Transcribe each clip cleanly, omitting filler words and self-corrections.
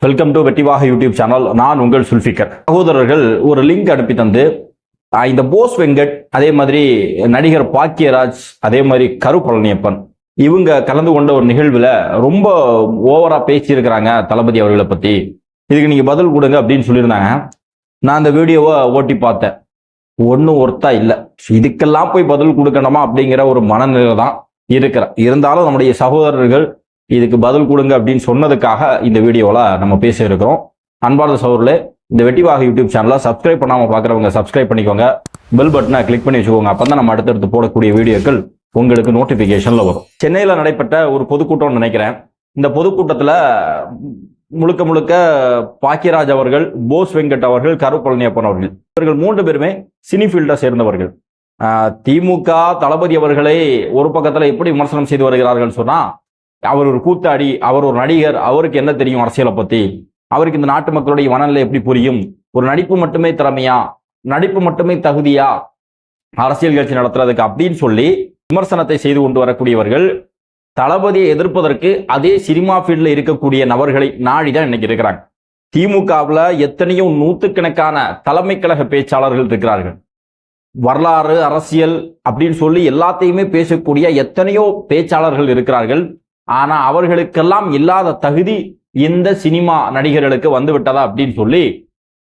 Welcome to வெட்டிவாக YouTube channel. நான் உங்கள் சுல்ஃபிகர். சகோதரர்கள் ஒரு லிங்க் அனுப்பி தந்து இந்த போஸ் வெங்கட், அதே மாதிரி நடிகர் பாக்கியராஜ், அதே மாதிரி கரு பழனியப்பன் இவங்க கலந்து கொண்ட ஒரு நிகழ்வுல ரொம்ப ஓவரா பேசியிருக்கிறாங்க தளபதி அவர்களை பத்தி. இதுக்கு நீங்க பதில் கொடுங்க அப்படின்னு சொல்லியிருந்தாங்க. நான் அந்த வீடியோவை ஓட்டி பார்த்தேன். ஒன்றும் ஒர்த்தா இல்லை. இதுக்கெல்லாம் போய் பதில் கொடுக்கணுமா அப்படிங்கிற ஒரு மனநிலை தான் இருக்கிறேன். இருந்தாலும் நம்முடைய சகோதரர்கள் இதுக்கு பதில் கொடுங்க அப்படின்னு சொன்னதுக்காக இந்த வீடியோவில் நம்ம பேச இருக்கிறோம். அன்பார்ந்த சகோதரர்களே, இந்த வெட்டிவாக யூடியூப் சேனலை சப்ஸ்கிரைப் பண்ணாமல் பார்க்குறவங்க சப்ஸ்கிரைப் பண்ணிக்கோங்க. பெல் பட்டனை கிளிக் பண்ணி வச்சுக்கோங்க. அப்போ தான் நம்ம அடுத்தடுத்து போடக்கூடிய வீடியோக்கள் உங்களுக்கு நோட்டிஃபிகேஷனில் வரும். சென்னையில் நடைபெற்ற ஒரு பொதுக்கூட்டம்னு நினைக்கிறேன். இந்த பொதுக்கூட்டத்தில் முழுக்க முழுக்க பாக்கியராஜ் அவர்கள், போஸ் வெங்கட் அவர்கள், கரு பழனியப்பன் அவர்கள், இவர்கள் 3 பேருமே சினி ஃபீல்டை சேர்ந்தவர்கள். திமுக தளபதி அவர்களை ஒரு பக்கத்தில் எப்படி விமர்சனம் செய்து வருகிறார்கள் சொன்னா, அவர் ஒரு கூத்தாடி, அவர் ஒரு நடிகர், அவருக்கு என்ன தெரியும் அரசியலை பத்தி, அவருக்கு இந்த நாட்டு மக்களுடைய மனநிலை எப்படி புரியும், ஒரு நடிப்பு மட்டுமே திறமையா, நடிப்பு மட்டுமே தகுதியா அரசியல் கட்சி நடத்துறதுக்கு அப்படின்னு சொல்லி விமர்சனத்தை செய்து கொண்டு வரக்கூடியவர்கள் தளபதியை எதிர்ப்பதற்கு அதே சினிமா ஃபீல்டில் இருக்கக்கூடிய நபர்களை நாடிதான் இன்னைக்கு இருக்கிறாங்க. திமுகவில் எத்தனையோ நூற்றுக்கணக்கான தலைமை கழக பேச்சாளர்கள் இருக்கிறார்கள். வரலாறு, அரசியல் அப்படின்னு சொல்லி எல்லாத்தையுமே பேசக்கூடிய எத்தனையோ பேச்சாளர்கள் இருக்கிறார்கள். ஆனா அவர்களுக்கெல்லாம் இல்லாத தகுதி இந்த சினிமா நடிகர்களுக்கு வந்துவிட்டதா அப்படின்னு சொல்லி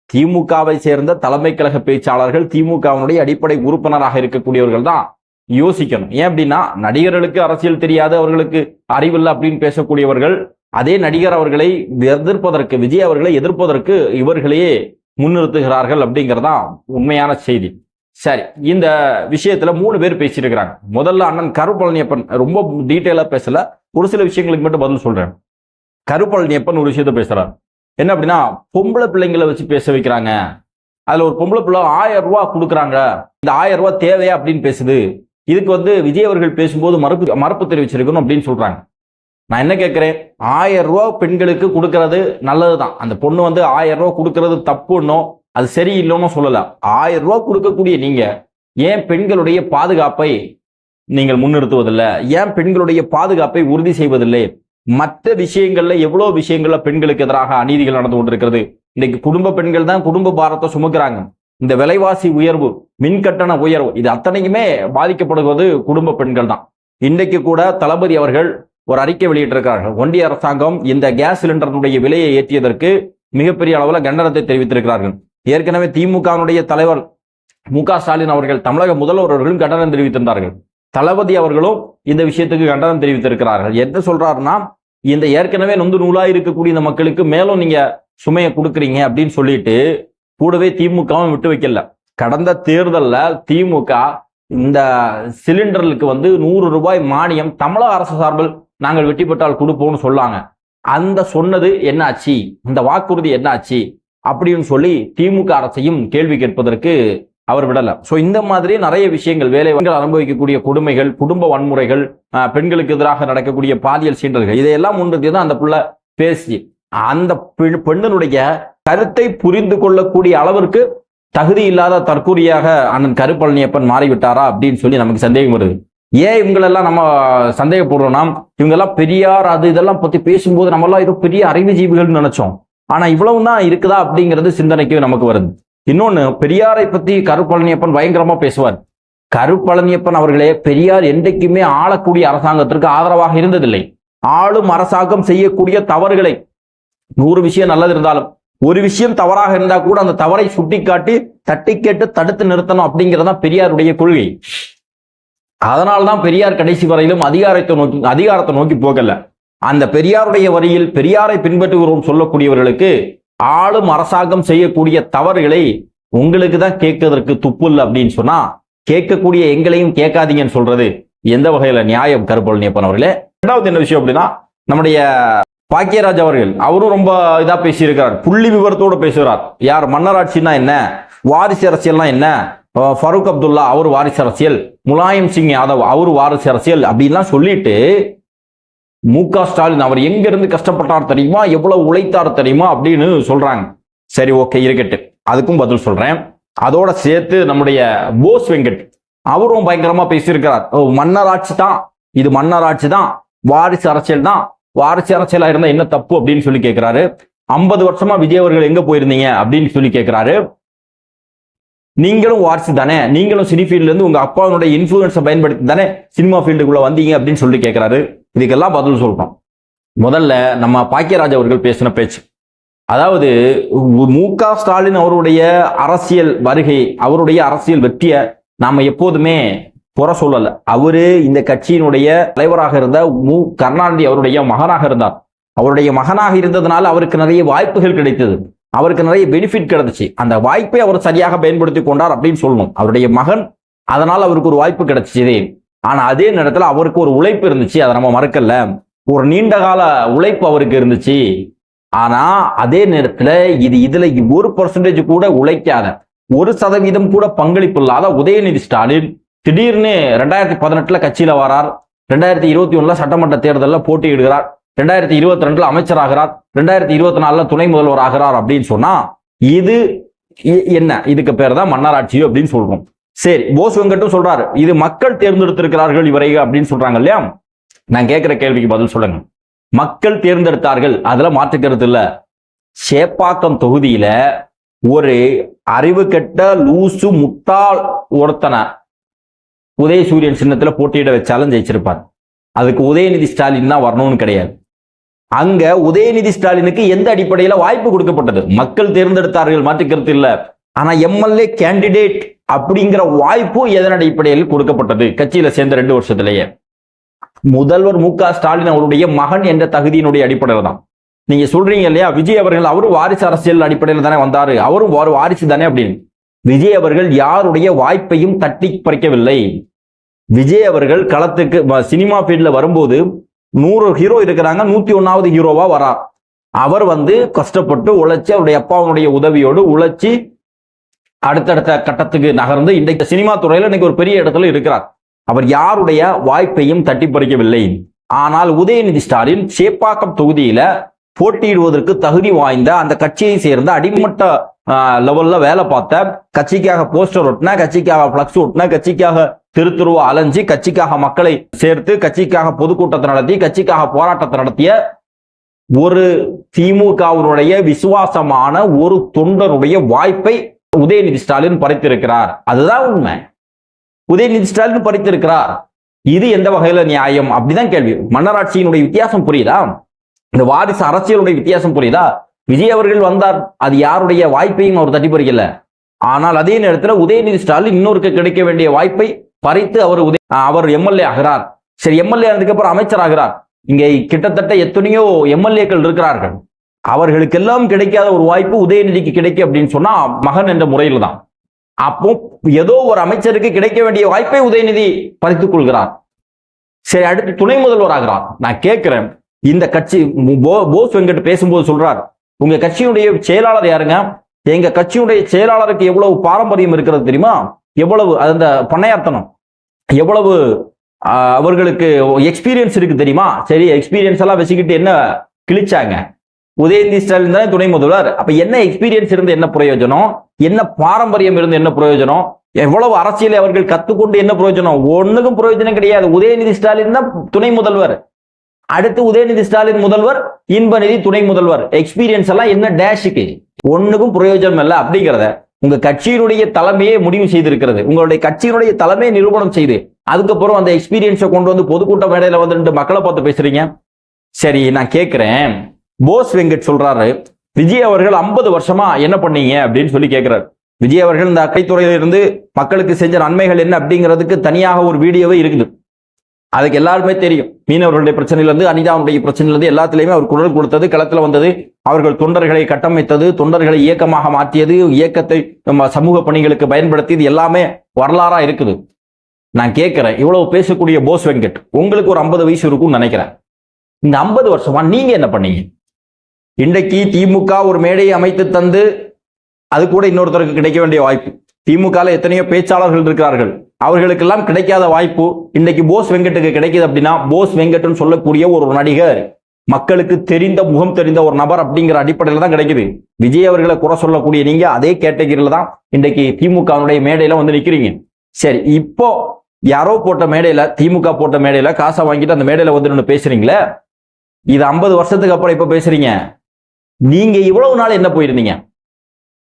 திமுகவை சேர்ந்த தலைமை கழக பேச்சாளர்கள், திமுகவினுடைய அடிப்படை உறுப்பினராக இருக்கக்கூடியவர்கள் தான் யோசிக்கணும். ஏன் அப்படின்னா, நடிகர்களுக்கு அரசியல் தெரியாது, அவர்களுக்கு அறிவில்லை அப்படின்னு பேசக்கூடியவர்கள் அதே நடிகர் அவர்களை எதிர்ப்பதற்கு, விஜய் அவர்களை எதிர்ப்பதற்கு இவர்களையே முன்னிறுத்துகிறார்கள் அப்படிங்கிறதான் உண்மையான செய்தி. சரி, இந்த விஷயத்துல 3 பேர் பேசியிருக்கிறாங்க. முதல்ல அண்ணன் கரு பழனியப்பன் ரொம்ப டீட்டெயிலா பேசல, ஒரு சில விஷயங்களுக்கு மட்டும் பதில் சொல்றேன். கரு பழனியப்பன் ஒரு விஷயத்த பேசுறார். என்ன அப்படின்னா, பொம்பளை பிள்ளைங்களை வச்சு பேச வைக்கிறாங்க. அதுல ஒரு பொம்பளை பிள்ளை 1000 ரூபாய் கொடுக்குறாங்க, இந்த 1000 ரூபாய் தேவையா அப்படின்னு பேசுது. இதுக்கு விஜய் அவர்கள் பேசும்போது மறுப்பு தெரிவிச்சிருக்கணும் அப்படின்னு சொல்றாங்க. நான் என்ன கேட்கிறேன், 1000 ரூபாய் பெண்களுக்கு கொடுக்கறது நல்லதுதான். அந்த பொண்ணு 1000 ரூபாய் கொடுக்கறது தப்புன்னோ அது சரியில்லைன்னு சொல்லல. 1000 ரூபாய் கொடுக்கக்கூடிய நீங்க ஏன் பெண்களுடைய பாதுகாப்பை நீங்கள் முன்னிறுத்துவதில்லை? ஏன் பெண்களுடைய பாதுகாப்பை உறுதி செய்வதில்லை? மற்ற விஷயங்கள்ல எவ்வளவு விஷயங்கள்ல பெண்களுக்கு எதிராக அநீதிகள் நடந்து கொண்டிருக்கிறது. இன்னைக்கு குடும்ப பெண்கள் தான் குடும்ப பாரத்தை சுமக்கிறாங்க. இந்த விலைவாசி உயர்வு, மின்கட்டண உயர்வு, இது அத்தனைக்குமே பாதிக்கப்படுவது குடும்ப பெண்கள் தான். இன்றைக்கு கூட தளபதி அவர்கள் ஒரு அறிக்கை வெளியிட்டிருக்கிறார்கள். ஒன்றிய அரசாங்கம் இந்த கேஸ் சிலிண்டருடைய விலையை ஏற்றியதற்கு மிகப்பெரிய அளவில் கண்டனத்தை தெரிவித்திருக்கிறார்கள். ஏற்கனவே திமுகவுடைய தலைவர் மு.க. ஸ்டாலின் அவர்கள், தமிழக முதல்வர் அவர்களும் கண்டனம் தெரிவித்திருந்தார்கள். தளபதி அவர்களும் இந்த விஷயத்துக்கு கண்டனம் தெரிவித்திருக்கிறார்கள். என்ன சொல்றாருன்னா, இந்த ஏற்கனவே நொந்து நூலா இருக்கக்கூடிய இந்த மக்களுக்கு மேலும் நீங்க சுமையை கொடுக்குறீங்க அப்படின்னு சொல்லிட்டு கூடவே திமுகவும் விட்டு வைக்கல. கடந்த தேர்தல்ல திமுக இந்த சிலிண்டர்களுக்கு 100 ரூபாய் மானியம் தமிழக அரசு சார்பில் நாங்கள் வெற்றி பெற்றால் கொடுப்போம்னு சொல்லாங்க. அந்த சொன்னது என்ன ஆச்சு, இந்த வாக்குறுதி என்ன ஆச்சு அப்படின்னு சொல்லி திமுக அரசையும் கேள்வி கேட்பதற்கு அவர் விடல. சோ இந்த மாதிரி நிறைய விஷயங்கள், வேலை அனுபவிக்கக்கூடிய கொடுமைகள், குடும்ப வன்முறைகள், பெண்களுக்கு எதிராக நடக்கக்கூடிய பாலியல் சீண்டல்கள், இதையெல்லாம் முன்னிறுத்தி தான் அந்த புள்ள பேசி அந்த பெண்ணினுடைய கருத்தை புரிந்து கொள்ளக்கூடிய அளவிற்கு தகுதி இல்லாத தற்கூரியாக அண்ணன் கரு பழனியப்பன் மாறிவிட்டாரா அப்படின்னு சொல்லி நமக்கு சந்தேகம் வருது. ஏன் இவங்களெல்லாம் நம்ம சந்தேகப்படுறோம்னா, இவங்கெல்லாம் பெரியார் அது இதெல்லாம் பத்தி பேசும்போது நம்மளாம் ஏதோ பெரிய அறிவுஜீவிகள்னு நினைச்சோம். ஆனா இவ்வளவு தான் இருக்குதா அப்படிங்கிறது சிந்தனைக்கு நமக்கு வருது. இன்னொன்னு, பெரியாரை பத்தி கரு பழனியப்பன் பயங்கரமா பேசுவார். கரு பழனியப்பன் அவர்களே, பெரியார் என்றைக்குமே ஆளக்கூடிய அரசாங்கத்திற்கு ஆதரவாக இருந்ததில்லை. ஆளும் அரசாங்கம் செய்யக்கூடிய தவறுகளை, 100 விஷயம் நல்லது இருந்தாலும் ஒரு விஷயம் தவறாக இருந்தா கூட அந்த தவறை சுட்டிக்காட்டி தட்டி கேட்டு தடுத்து நிறுத்தணும் அப்படிங்கிறதான் பெரியாருடைய கொள்கை. அதனால்தான் பெரியார் கடைசி வரையிலும் அதிகாரத்தை நோக்கி போகல. அந்த பெரியாருடைய வரியில் பெரியாரை பின்பற்றுகிறோம் சொல்லக்கூடியவர்களுக்கு ஆளும் அரசாங்கம் செய்யக்கூடிய தவறுகளை உங்களுக்கு தான் கேட்கறதற்கு துப்பு இல்லை அப்படின்னு சொன்னா, கேட்கக்கூடிய எங்களையும் கேட்காதீங்கன்னு சொல்றது எந்த வகையில நியாயம்? கரு பழனியப்பன் அவர்களே. 2வது என்ன விஷயம் அப்படின்னா, நம்முடைய பாக்கியராஜ் அவர்கள், அவரும் ரொம்ப இதா பேசியிருக்கிறார், புள்ளி விவரத்தோடு பேசுகிறார். யார் மன்னராட்சினா என்ன, வாரிசு அரசியல்னா என்ன, ஃபரூக் அப்துல்லா அவர் வாரிசு அரசியல், முலாயம் சிங் யாதவ் அவர் வாரிசு அரசியல் அப்படின்லாம் சொல்லிட்டு, மு.க. ஸ்டாலின் அவர் எங்க இருந்து கஷ்டப்பட்டார் தெரியுமா, எவ்வளவு உழைத்தார் தெரியுமா அப்படின்னு சொல்றாங்க. சரி, ஓகே, இருக்கட்டு, அதுக்கும் பதில் சொல்றேன். அதோட சேர்த்து நம்முடைய போஸ் வெங்கட் அவரும் பயங்கரமா பேசியிருக்கிறார். மன்னராட்சி தான் இது, மன்னராட்சி தான், வாரிசு அரசியல் தான், வாரிசு அரசியலா இருந்தா என்ன தப்பு அப்படின்னு சொல்லி கேட்கிறாரு. 50 வருஷமா விஜய் அவர்கள் எங்க போயிருந்தீங்க அப்படின்னு சொல்லி கேட்கிறாரு. நீங்களும் வாரிசு தானே, நீங்களும் சினி ஃபீல்ட்ல இருந்து உங்க அப்பாவுடைய இன்ஃபுளுன்ஸை பயன்படுத்தி தானே சினிமா ஃபீல்டுக்குள்ள வந்தீங்க அப்படின்னு சொல்லி கேட்கிறாரு. இதுக்கெல்லாம் பதில் சொல்றோம். முதல்ல நம்ம பாக்கியராஜ் அவர்கள் பேசின பேச்சு, அதாவது மு.க. ஸ்டாலின் அவருடைய அரசியல் வருகை, அவருடைய அரசியல் வெற்றியை நாம எப்போதுமே புற சொல்லல. அவரு இந்த கட்சியினுடைய தலைவராக இருந்த மு. கருணாநிதி அவருடைய மகனாக இருந்தார். அவருடைய மகனாக இருந்ததுனால அவருக்கு நிறைய வாய்ப்புகள் கிடைத்தது, அவருக்கு நிறைய பெனிஃபிட் கிடைச்சிச்சு. அந்த வாய்ப்பை அவர் சரியாக பயன்படுத்தி கொண்டார் அப்படின்னு சொல்லணும். அவருடைய மகன், அதனால அவருக்கு ஒரு வாய்ப்பு கிடைச்சிச்சு. ஆனா அதே நேரத்தில் அவருக்கு ஒரு உழைப்பு இருந்துச்சு, அதை நம்ம மறக்கல. ஒரு நீண்ட கால உழைப்பு அவருக்கு இருந்துச்சு. ஆனா அதே நேரத்துல இதுல 1% கூட உழைக்காத, 1% கூட பங்களிப்பு இல்லாத உதயநிதி ஸ்டாலின் திடீர்னு 2018 கட்சியில வரார், 2021 சட்டமன்ற தேர்தலில் போட்டியிடுகிறார், 2022 அமைச்சராகிறார், 2024 துணை முதல்வர் ஆகிறார் அப்படின்னு சொன்னா இது என்ன? இதுக்கு பேர் தான் மன்னராட்சி அப்படின்னு சொல்றோம். சரி, போஸ் வெங்கட்டும் சொல்றாரு இது மக்கள் தேர்ந்தெடுத்திருக்கிறார்கள் இவரை அப்படின்னு சொல்றாங்க இல்லையா? நான் கேட்கிற கேள்விக்கு பதில் சொல்லுங்க. மக்கள் தேர்ந்தெடுத்தார்கள், அதுல மாற்றுக்கிறது இல்ல. சேப்பாக்கம் தொகுதியில ஒரு அறிவு கெட்ட லூசு முட்டாள் ஒருத்தனை உதயசூரியன் சின்னத்துல போட்டியிட வச்சாலும் ஜெயிச்சிருப்பார். அதுக்கு உதயநிதி ஸ்டாலின் தான் வரணும்னு கிடையாது. அங்க உதயநிதி ஸ்டாலினுக்கு எந்த அடிப்படையில வாய்ப்பு கொடுக்கப்பட்டது? மக்கள் தேர்ந்தெடுத்தார்கள், மாற்றுக்கிறது இல்ல. ஆனா எம்எல்ஏ கேண்டிடேட் அப்படிங்கிற வாய்ப்பு எதன் அடிப்படையில் கொடுக்கப்பட்டது? கட்சியில சேர்ந்த 2 வருஷத்திலேயே முதல்வர் மு.க. ஸ்டாலின் அவருடைய மகன் என்ற தகுதியினுடைய அடிப்படையில் தான். நீங்க சொல்றீங்க இல்லையா, விஜய் அவர்கள் அவரும் வாரிசு அரசியல் அடிப்படையில் தானே வந்தாரு, அவரும் வாரிசு தானே அப்படின்னு. விஜய் அவர்கள் யாருடைய வாய்ப்பையும் தட்டி பறிக்கவில்லை. விஜய் அவர்கள் களத்துக்கு சினிமா ஃபீல்ட்ல வரும்போது 100 ஹீரோ இருக்கிறாங்க, 101வது ஹீரோவா வரார். அவர் கஷ்டப்பட்டு உழைச்சி, அவருடைய அப்பாவுடைய உதவியோடு உழைச்சி அடுத்தடுத்த கட்டத்துக்கு நகர்ந்து இன்றைக்கு சினிமா துறையில இன்னைக்கு ஒரு பெரிய இடத்துல இருக்கிறார். அவர் யாருடைய வாய்ப்பையும் தட்டி பறிக்கவில்லை. ஆனால் உதயநிதி ஸ்டாலின் சேப்பாக்கம் தொகுதியில போட்டியிடுவதற்கு தகுதி வாய்ந்த, அந்த கட்சியை சேர்ந்த அடிமட்ட லெவல்ல வேலை பார்த்த, கட்சிக்காக போஸ்டர் ஒட்டின, கட்சிக்காக பிளக்ஸ் ஒட்டின, கட்சிக்காக தெருவா அலைஞ்சி, கட்சிக்காக மக்களை சேர்த்து, கட்சிக்காக பொதுக்கூட்டத்தை நடத்தி, கட்சிக்காக போராட்டத்தை நடத்திய ஒரு திமுகவினுடைய விசுவாசமான ஒரு தொண்டருடைய வாய்ப்பை உதயநிதி ஸ்டாலின் பறித்திருக்கிறார். அதுதான் உண்மை. உதயநிதி ஸ்டாலின் பறித்திருக்கிறார். இது எந்த வகையில நியாயம்? அப்படிதான் கேள்வி. மன்னராட்சியினுடைய வித்தியாசம் புரியுதா? இந்த வாரிசு அரசியலுடைய வித்தியாசம் புரியுதா? விஜய் அவர்கள் வந்தார், அது யாருடைய வாய்ப்பையும் அவர் தட்டி பறிக்கல. ஆனால் அதே நேரத்தில் உதயநிதி ஸ்டாலின் இன்னொருக்கு கிடைக்க வேண்டிய வாய்ப்பை பறித்து அவர் எம்எல்ஏ ஆகிறார். சரி, எம்எல்ஏ ஆனதுக்கு அப்புறம் அமைச்சர் ஆகிறார். இங்கே கிட்டத்தட்ட எத்தனையோ எம்எல்ஏக்கள் இருக்கிறார்கள். அவர்களுக்கெல்லாம் கிடைக்காத ஒரு வாய்ப்பு உதயநிதிக்கு கிடைக்கும் அப்படின்னு சொன்னா மகன் என்ற முறையில் தான். அப்போ ஏதோ ஒரு அமைச்சருக்கு கிடைக்க வேண்டிய வாய்ப்பை உதயநிதி பறித்துக் கொள்கிறார். சரி, அடுத்து துணை முதல்வர் ஆகிறார். நான் கேட்கிறேன், இந்த கட்சி போஸ் வெங்கட் பேசும்போது சொல்றார், உங்க கட்சியுடைய செயலாளர் யாருங்க? எங்க கட்சியுடைய செயலாளருக்கு எவ்வளவு பாரம்பரியம் இருக்கிறது தெரியுமா? எவ்வளவு அந்த பண்ணையார்த்தனம், எவ்வளவு அவர்களுக்கு எக்ஸ்பீரியன்ஸ் இருக்கு தெரியுமா? சரி, எக்ஸ்பீரியன்ஸ் எல்லாம் வச்சுக்கிட்டு என்ன கிழிச்சாங்க? உதயநிதி ஸ்டாலின் தான் துணை முதல்வர். அப்ப என்ன எக்ஸ்பீரியன்ஸ் இருந்து என்ன பிரயோஜனம்? என்ன பாரம்பரியம் இருந்து என்ன பிரயோஜனம்? எவ்வளவு அரசியலை அவர்கள் கத்துக்கொண்டு என்ன பிரயோஜனம்? ஒண்ணுக்கும் பிரயோஜனம் கிடையாது. உதயநிதி ஸ்டாலின் தான் துணை முதல்வர். அடுத்து உதயநிதி ஸ்டாலின் முதல்வர், இன்பநிதி துணை முதல்வர். எக்ஸ்பீரியன்ஸ் எல்லாம் என்ன டேஷுக்கு? ஒண்ணுக்கும் பிரயோஜனம் இல்லை. அப்படிங்கிறத உங்க கட்சியினுடைய தலைமையே முடிவு செய்திருக்கிறது. உங்களுடைய கட்சியினுடைய தலைமையை நிரூபணம் செய்து அதுக்கப்புறம் அந்த எக்ஸ்பீரியன்ஸை கொண்டு பொதுக்கூட்ட மேடையில மக்களை பார்த்து பேசுறீங்க. சரி, நான் கேட்கிறேன், போஸ் வெங்கட் சொல்றாரு, விஜய் அவர்கள் 50 வருஷமா என்ன பண்ணீங்க அப்படின்னு சொல்லி கேட்கிறார். விஜய் அவர்கள் இந்த அக்கைத்துறையில இருந்து மக்களுக்கு செஞ்ச நன்மைகள் என்ன அப்படிங்கிறதுக்கு தனியாக ஒரு வீடியோவே இருக்குது. அதுக்கு எல்லாருமே தெரியும். மீனவர்களுடைய பிரச்சனையிலிருந்து, அனிதாவுடைய பிரச்சனையிலிருந்து எல்லாத்திலையுமே அவர் குரல் கொடுத்தது, களத்துல வந்தது, அவர்கள் தொண்டர்களை கட்டமைத்தது, தொண்டர்களை இயக்கமாக மாற்றியது, இயக்கத்தை நம்ம சமூக பணிகளுக்கு பயன்படுத்தியது எல்லாமே வரலாறா இருக்குது. நான் கேட்கிறேன், இவ்வளவு பேசக்கூடிய போஸ் வெங்கட், உங்களுக்கு ஒரு 50 வயசு இருக்கும்னு நினைக்கிறேன். இந்த 50 வருஷமா நீங்க என்ன பண்ணீங்க? இன்றைக்கு திமுக ஒரு மேடையை அமைத்து தந்து, அது கூட இன்னொருத்தருக்கு கிடைக்க வேண்டிய வாய்ப்பு. திமுக எத்தனையோ பேச்சாளர்கள் இருக்கிறார்கள், அவர்களுக்கெல்லாம் கிடைக்காத வாய்ப்பு இன்றைக்கு போஸ் வெங்கட்டுக்கு கிடைக்குது. அப்படின்னா போஸ் வெங்கட்னு சொல்லக்கூடிய ஒரு நடிகர், மக்களுக்கு தெரிந்த முகம் தெரிந்த ஒரு நபர் அப்படிங்கிற அடிப்படையில் தான் கிடைக்குது. விஜய் அவர்களை குறை சொல்லக்கூடிய நீங்க அதே கேட்டகிரியில தான் இன்றைக்கு திமுகவுடைய மேடையில நிக்கிறீங்க. சரி, இப்போ யாரோ போட்ட மேடையில, திமுக போட்ட மேடையில காசை வாங்கிட்டு அந்த மேடையில நின்று பேசுறீங்களே, இது 50 வருஷத்துக்கு அப்புறம் இப்ப பேசுறீங்க. நீங்க இவ்வளவு நாள் என்ன போயிருந்தீங்க?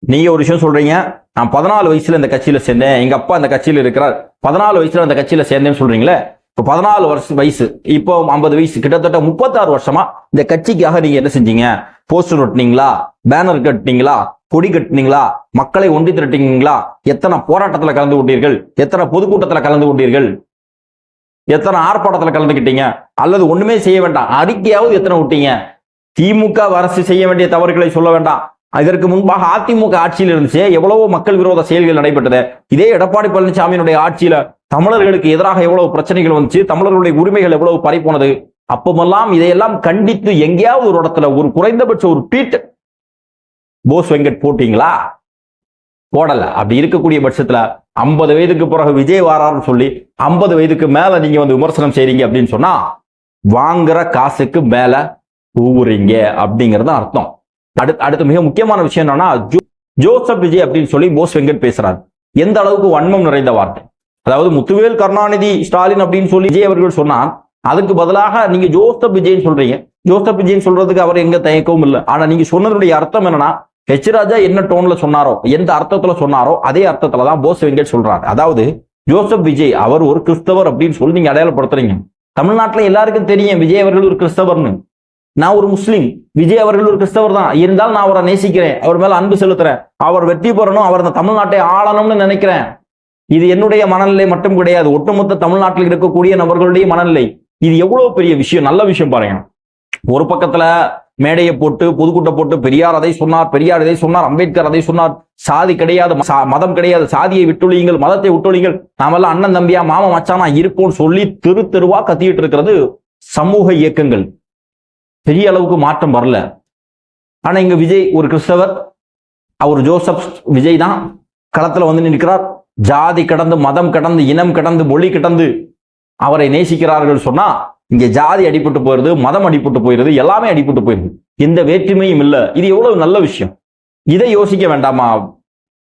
நீங்க ஒரு விஷயம் சொல்றீங்க, நான் 14 வயசுல இந்த கட்சியில சேர்ந்தேன், எங்க அப்பா இந்த கட்சியில இருக்கிறார், 14 வயசுல அந்த கட்சியில சேர்ந்தேன்னு சொல்றீங்களே. இப்போ 14 வயசு, இப்போ 50 வயசு, கிட்டத்தட்ட 36 வருஷமா இந்த கட்சிக்காக நீங்க என்ன செஞ்சீங்க? போஸ்டர் ஒட்டினீங்களா? பேனர் கட்டினீங்களா? கொடி கட்டினீங்களா? மக்களை ஒன்றி திரட்டினீங்களா? எத்தனை போராட்டத்தில் கலந்து கொண்டீர்கள்? எத்தனை பொதுக்கூட்டத்தில் கலந்து கொண்டீர்கள்? எத்தனை ஆர்ப்பாட்டத்தில் கலந்துக்கிட்டீங்க? அல்லது ஒண்ணுமே செய்ய வேண்டாம், அறிக்கையாவது எத்தனை விட்டீங்க? திமுக அரசு செய்ய வேண்டிய தவறுகளை சொல்ல வேண்டாம். இதற்கு முன்பாக அதிமுக ஆட்சியில் இருந்துச்சு, எவ்வளவோ மக்கள் விரோத செயல்கள் நடைபெற்றது. இதே எடப்பாடி பழனிசாமியினுடைய ஆட்சியில தமிழர்களுக்கு எதிராக எவ்வளவு பிரச்சனைகள் வந்துச்சு, தமிழர்களுடைய உரிமைகள் எவ்வளவு பறிப்போனது. அப்பமெல்லாம் இதையெல்லாம் கண்டித்து எங்கேயாவது ஒரு இடத்துல ஒரு குறைந்தபட்ச ஒரு ட்வீட் போஸ் வெங்கட் போட்டீங்களா? போடல. அப்படி இருக்கக்கூடிய பட்சத்துல 50 வயதுக்கு பிறகு விஜய் வாரான்னு சொல்லி 50 வயதுக்கு மேல நீங்க வந்து விமர்சனம் செய்றீங்க அப்படின்னு சொன்னா வாங்குற காசுக்கு மேல ஊவுறீங்க அப்படிங்கறது அர்த்தம். அடுத்து மிக முக்கியமான விஷயம் என்னன்னா, ஜோசப் விஜய் அப்படின்னு சொல்லி போஸ் வெங்கட் பேசுறாரு. எந்த அளவுக்கு வன்மம் நிறைந்த வார்த்தை. அதாவது முத்துவேல் கருணாநிதி ஸ்டாலின் அப்படின்னு சொல்லி விஜய் அவர்கள் சொன்னார், அதுக்கு பதிலாக நீங்க ஜோசப் விஜய் சொல்றீங்க. ஜோசப் விஜய் சொல்றதுக்கு அவர் எங்க தயக்கவும் இல்லை. ஆனா நீங்க சொன்னதுடைய அர்த்தம் என்னன்னா, ஹெச் ராஜா என்ன டோன்ல சொன்னாரோ, எந்த அர்த்தத்துல சொன்னாரோ அதே அர்த்தத்துல தான் போஸ் வெங்கட் சொல்றாரு. அதாவது ஜோசப் விஜய் அவர் ஒரு கிறிஸ்தவர் அப்படின்னு சொல்லி நீங்க அடையாளப்படுத்துறீங்க. தமிழ்நாட்டுல எல்லாருக்கும் தெரியும் விஜய் அவர்கள் ஒரு கிறிஸ்தவர்னு. நான் ஒரு முஸ்லீம், விஜய் அவர்கள் ஒரு கிறிஸ்தவர் தான் இருந்தாலும் நான் அவரை நேசிக்கிறேன், அவர் மேல அன்பு செலுத்துறேன், அவர் வெற்றி பெறணும், அவர் இந்த தமிழ்நாட்டை ஆளணும்னு நினைக்கிறேன். இது என்னுடைய மனநிலை மட்டும் கிடையாது, ஒட்டுமொத்த தமிழ்நாட்டில் இருக்கக்கூடிய நபர்களுடைய மனநிலை. இது எவ்வளவு பெரிய விஷயம், நல்ல விஷயம் பாருங்க. ஒரு பக்கத்துல மேடையை போட்டு பொதுக்கூட்டம் போட்டு பெரியார் அதை சொன்னார், பெரியார் இதை சொன்னார், அம்பேத்கர் அதை சொன்னார், சாதி கிடையாது, மதம் கிடையாது, சாதியை விட்டொழியுங்கள், மதத்தை விட்டொழியுங்கள், நாமெல்லாம் அண்ணன் தம்பியா மாமா மச்சானா இருப்போம்னு சொல்லி தெரு தெருவா கத்திட்டு இருக்கிறது சமூக இயக்கங்கள். பெரிய அளவுக்கு மாற்றம் வரல. ஆனா இங்க விஜய் ஒரு கிறிஸ்தவர், அவர் ஜோசப் விஜய் தான் களத்துல வந்து நிற்கிறார். ஜாதி கடந்து, மதம் கடந்து, இனம் கடந்து, மொழி கடந்து அவரை நேசிக்கிறார்கள் சொன்னா இங்க ஜாதி அடிபட்டு போயிருது, மதம் அடிபட்டு போயிருது, எல்லாமே அடிபட்டு போயிருது, எந்த வேற்றுமையும் இல்லை. இது எவ்வளவு நல்ல விஷயம். இதை யோசிக்க வேண்டாமா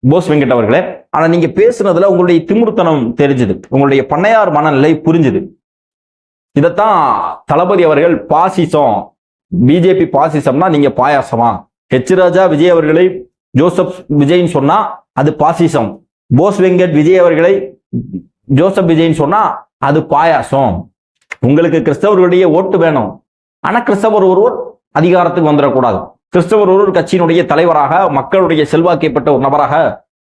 போஸ் வெங்கட் அவர்களே? ஆனா நீங்க பேசுனதுல உங்களுடைய திமிர்த்தனம் தெரிஞ்சது, உங்களுடைய பண்ணையார் மனநிலை புரிஞ்சுது. இதத்தான் தளபதி அவர்கள் பாசிசம், பிஜேபி பாசிசம்னா நீங்க பாயாசமா? ஹெச் ராஜா விஜய் அவர்களை ஜோசப் விஜய்ன்னு சொன்னா அது பாசிசம், போஸ் வெங்கட் விஜய் அவர்களை ஜோசப் விஜய்ன்னு சொன்னா அது பாயாசம். உங்களுக்கு கிறிஸ்தவர்களுடைய ஓட்டு வேணும், ஆனா கிறிஸ்தவர் ஒருவர் அதிகாரத்துக்கு வந்துடக்கூடாது. கிறிஸ்தவர் ஒருவர் கட்சியினுடைய தலைவராக, மக்களுடைய செல்வாக்கப்பட்ட ஒரு நபராக,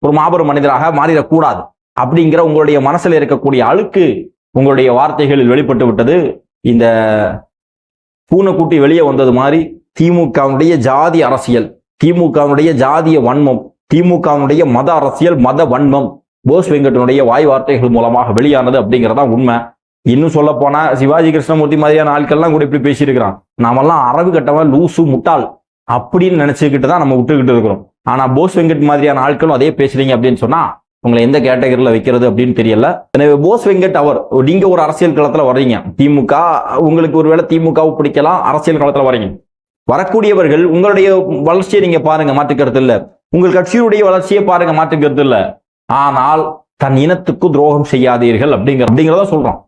ஒரு மாபெரும் மனிதராக மாறிடக்கூடாது அப்படிங்கிற உங்களுடைய மனசுல இருக்கக்கூடிய அழுக்கு உங்களுடைய வார்த்தைகளில் வெளிப்பட்டு விட்டது. இந்த பூனைக்குட்டி வெளியே வந்தது மாதிரி திமுகவுடைய ஜாதி அரசியல், திமுகவுடைய ஜாதிய வன்மம், திமுகவுடைய மத அரசியல், மத வன்மம் போஸ் வெங்கடனுடைய வாய் வார்த்தைகள் மூலமாக வெளியானது அப்படிங்கிறதா உண்மை. இன்னும் சொல்ல போனா சிவாஜி கிருஷ்ணமூர்த்தி மாதிரியான ஆட்கள்லாம் கூட இப்படி பேசியிருக்கிறான். நாமெல்லாம் அரவு கட்டவன், லூசு, முட்டாள் அப்படின்னு நினைச்சுக்கிட்டு தான் நம்ம விட்டுக்கிட்டு இருக்கிறோம். ஆனா போஸ் வெங்கட் மாதிரியான ஆட்களும் அதே பேசுறீங்க அப்படின்னு சொன்னா உங்களை எந்த கேட்டகரியில வைக்கிறது அப்படின்னு தெரியல. எனவே போஸ் வெங்கட் அவர், நீங்க ஒரு அரசியல் களத்துல வர்றீங்க, திமுக உங்களுக்கு ஒருவேளை திமுகவை பிடிக்கலாம், அரசியல் களத்துல வர்றீங்க. வரக்கூடியவர்கள் உங்களுடைய வளர்ச்சியை நீங்க பாருங்க, மாற்றுக்கிறது இல்ல. உங்கள் கட்சியுடைய வளர்ச்சியை பாருங்க, மாற்றுக்கிறது இல்ல. ஆனால் தன் இனத்துக்கு துரோகம் செய்யாதீர்கள் அப்படிங்கிறத சொல்றோம்.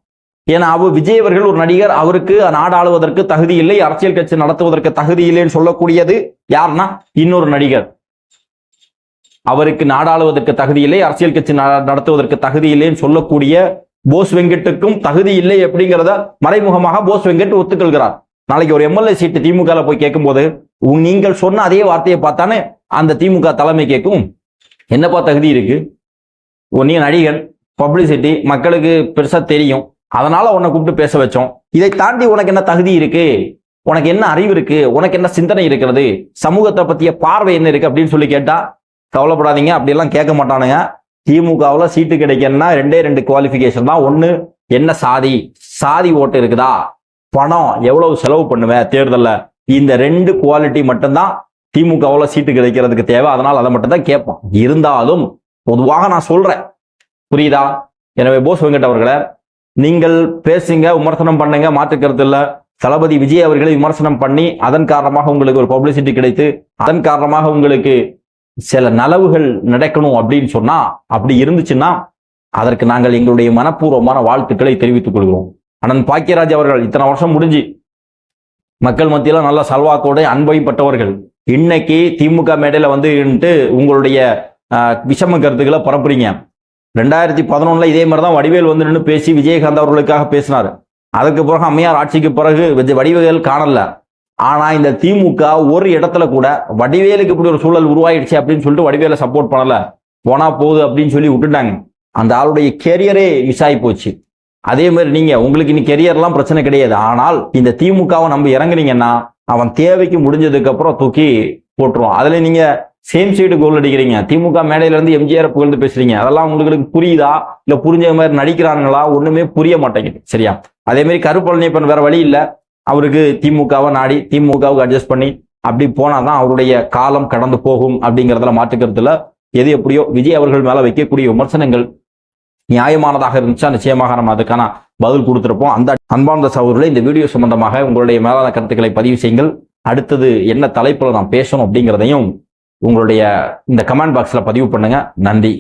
ஏன்னா அவர் விஜய் அவர்கள் ஒரு நடிகர், அவருக்கு நாடாளுவதற்கு தகுதி இல்லை, அரசியல் கட்சி நடத்துவதற்கு தகுதி இல்லைன்னு சொல்லக்கூடியது யாருன்னா இன்னொரு நடிகர். அவருக்கு நாடாளுவதற்கு தகுதி இல்லை, அரசியல் கட்சி நடத்துவதற்கு தகுதி இல்லைன்னு சொல்லக்கூடிய போஸ் வெங்கட்டுக்கும் தகுதி இல்லை அப்படிங்கிறத மறைமுகமாக போஸ் வெங்கட் ஒத்துக்கொள்கிறார். நாளைக்கு ஒரு எம்எல்ஏ சீட்டு திமுக போய் கேட்கும் போது நீங்கள் சொன்ன அதே வார்த்தையை பார்த்தானே அந்த திமுக தலைமை கேட்கும், என்னப்பா தகுதி இருக்கு, நீ நடிகன், பப்ளிசிட்டி மக்களுக்கு பெருசா தெரியும், அதனால உன்னை கூப்பிட்டு பேச வச்சோம், இதை தாண்டி உனக்கு என்ன தகுதி இருக்கு, உனக்கு என்ன அறிவு இருக்கு, உனக்கு என்ன சிந்தனை இருக்கிறது, சமூகத்தை பத்திய பார்வை என்ன இருக்கு அப்படின்னு சொல்லி கேட்டா கவலைப்படாதீங்க, அப்படியெல்லாம் கேட்க மாட்டானுங்க. திமுகவில் சீட்டு கிடைக்கணும்னா 2 குவாலிஃபிகேஷன் தான். ஒண்ணு, என்ன சாதி ஓட்டு இருக்குதா, பணம் எவ்வளவு செலவு பண்ணுவேன் தேர்தல்ல, இந்த 2 குவாலிட்டி மட்டும்தான் திமுகவில் சீட்டு கிடைக்கிறதுக்கு தேவை. அதனால அதை மட்டும் தான் கேட்போம். இருந்தாலும் பொதுவாக நான் சொல்றேன், புரியுதா? எனவே போஸ் வெங்கட் அவர்களை நீங்கள் பேசுங்க, விமர்சனம் பண்ணுங்க, மாற்றுக்கிறது இல்ல. தளபதி விஜய் அவர்களை விமர்சனம் பண்ணி அதன் காரணமாக உங்களுக்கு ஒரு பப்ளிசிட்டி கிடைத்து அதன் காரணமாக உங்களுக்கு சில நலவுகள் நடக்கணும் அப்படின்னு சொன்னா, அப்படி இருந்துச்சுன்னா அதற்கு நாங்கள் எங்களுடைய மனப்பூர்வமான வாழ்த்துக்களை தெரிவித்துக் கொள்கிறோம். அண்ணன் பாக்கியராஜ் அவர்கள் இத்தனை வருஷம் முடிஞ்சு மக்கள் மத்தியில நல்ல சல்வாக்கோட அன்பையும் பட்டவர்கள், இன்னைக்கு திமுக மேடையில உங்களுடைய விஷம கருத்துக்களை பரப்புறீங்க. 2011 இதே மாதிரி தான் வடிவேல் நின்று பேசி விஜயகாந்த் அவர்களுக்காக பேசினார். அதற்கு பிறகு அம்மையார் ஆட்சிக்கு பிறகு வடிவேல் காணல. ஆனா இந்த திமுக ஒரு இடத்துல கூட வடிவேலுக்கு இப்படி ஒரு சூழல் உருவாயிடுச்சு அப்படின்னு சொல்லிட்டு வடிவேலை சப்போர்ட் பண்ணல. போனா போகுது அப்படின்னு சொல்லி விட்டுட்டாங்க. அந்த ஆளுடைய கெரியரே மிஸ் ஆகி போச்சு. அதே மாதிரி உங்களுக்கு இன்னைக்கு கெரியர்லாம் பிரச்சனை கிடையாது. ஆனால் இந்த திமுகவை நம்ம இறங்குனீங்கன்னா அவன் தேவைக்கு முடிஞ்சதுக்கு அப்புறம் தூக்கி போட்டுருவான். அதுல நீங்க சேம் சைடு கோல் அடிக்கிறீங்க. திமுக மேடையில இருந்து எம்ஜிஆர் புகழ்ந்து பேசுறீங்க. அதெல்லாம் உங்களுக்கு புரியுதா இல்ல புரிஞ்ச மாதிரி நடிக்கிறாங்களா? ஒண்ணுமே புரிய மாட்டேங்குது. சரியா? அதே மாதிரி கருப்பழனியப்பன் வேற வழி இல்ல. அவருக்கு திமுகவை நாடி திமுகவுக்கு அட்ஜஸ்ட் பண்ணி அப்படி போனாதான் அவருடைய காலம் கடந்து போகும் அப்படிங்கறதுல மாற்றுக்கிறதுல எது எப்படியோ விஜய் அவர்கள் மேல வைக்கக்கூடிய விமர்சனங்கள் நியாயமானதாக இருந்துச்சா நிச்சயமாக நம்ம அதுக்கான பதில் கொடுத்திருப்போம். அந்த அன்பார்ந்த சகோதரர்களே, இந்த வீடியோ சம்பந்தமாக உங்களுடைய மேலான கருத்துக்களை பதிவு செய்யுங்கள். அடுத்தது என்ன தலைப்புல நான் பேசணும் அப்படிங்கிறதையும் உங்களுடைய இந்த கமெண்ட் பாக்ஸ்ல பதிவு பண்ணுங்க. நன்றி.